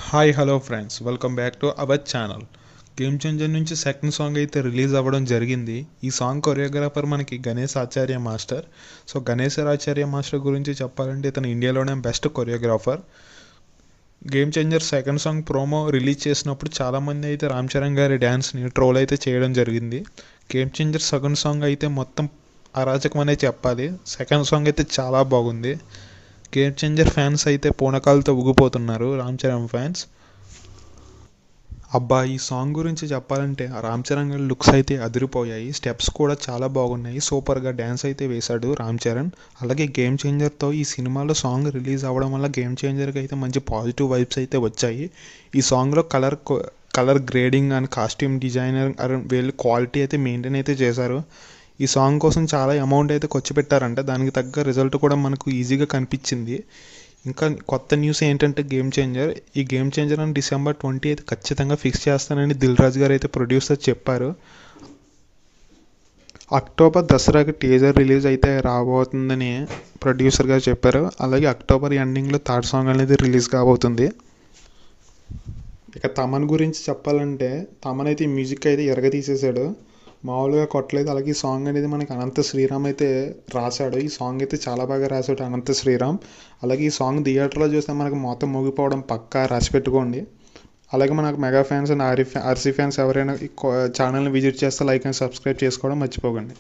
Hi hello friends, welcome back to our channel. Game changer నుంచి second song అయితే release అవ్వడం జరిగింది. ఈ సాంగ్ కొరియోగ్రాఫర్ మనకి గణేష్ ఆచార్య మాస్టర్. సో గణేష్ ఆచార్య మాస్టర్ గురించి చెప్పాలంటే ఇతను ఇండియాలోనే best choreographer. Game changer second song promo release చేసినప్పుడు చాలామంది అయితే రామ్ చరణ్ గారి డ్యాన్స్ని ట్రోల్ అయితే చేయడం జరిగింది. గేమ్ చేంజర్ సెకండ్ సాంగ్ అయితే మొత్తం అరాచకం అనే చెప్పాలి. సెకండ్ సాంగ్ అయితే చాలా బాగుంది. గేమ్ చేంజర్ ఫ్యాన్స్ అయితే పూనకాలతో ఊగిపోతున్నారు, రామ్ చరణ్ ఫ్యాన్స్. అబ్బా, ఈ సాంగ్ గురించి చెప్పాలంటే రామ్ చరణ్ గారి లుక్స్ అయితే అదిరిపోయాయి. స్టెప్స్ కూడా చాలా బాగున్నాయి. సూపర్గా డ్యాన్స్ అయితే వేశాడు రామ్ చరణ్. అలాగే గేమ్ చేంజర్తో ఈ సినిమాలో సాంగ్ రిలీజ్ అవ్వడం వల్ల గేమ్ చేంజర్కి అయితే మంచి పాజిటివ్ వైబ్స్ అయితే వచ్చాయి. ఈ సాంగ్లో colour grading and costume designer వీళ్ళు క్వాలిటీ అయితే మెయింటైన్ అయితే చేశారు. ఈ సాంగ్ కోసం చాలా అమౌంట్ అయితే ఖర్చు పెట్టారంట. దానికి తగ్గ రిజల్ట్ కూడా మనకు ఈజీగా కనిపించింది. ఇంకా కొత్త న్యూస్ ఏంటంటే ఈ గేమ్ చేంజర్ అని December 20 అయితే ఖచ్చితంగా ఫిక్స్ చేస్తానని దిల్ రాజు గారు అయితే ప్రొడ్యూసర్ చెప్పారు. అక్టోబర్ దసరాకి టీజర్ రిలీజ్ అయితే రాబోతుందని ప్రొడ్యూసర్ గారు చెప్పారు. అలాగే అక్టోబర్ ఎండింగ్లో థర్డ్ సాంగ్ అనేది రిలీజ్ కాబోతుంది. ఇక తమన్ గురించి చెప్పాలంటే తమన్ అయితే ఈ మ్యూజిక్ అయితే ఎరగతీసేసాడు, మామూలుగా కొట్టలేదు. అలాగే ఈ సాంగ్ అనేది మనకి అనంత శ్రీరామ్ అయితే రాశాడు. ఈ సాంగ్ అయితే చాలా బాగా రాశాడు అనంత శ్రీరామ్. అలాగే ఈ సాంగ్ థియేటర్లో చూస్తే మనకు మొత్తం మోగిపోవడం పక్కా రాసి పెట్టుకోండి. అలాగే మనకు mega fans and RC fans ఎవరైనా ఈ ఛానల్ని విజిట్ చేస్తే లైక్ అండ్ సబ్స్క్రైబ్ చేసుకోవడం మర్చిపోకండి.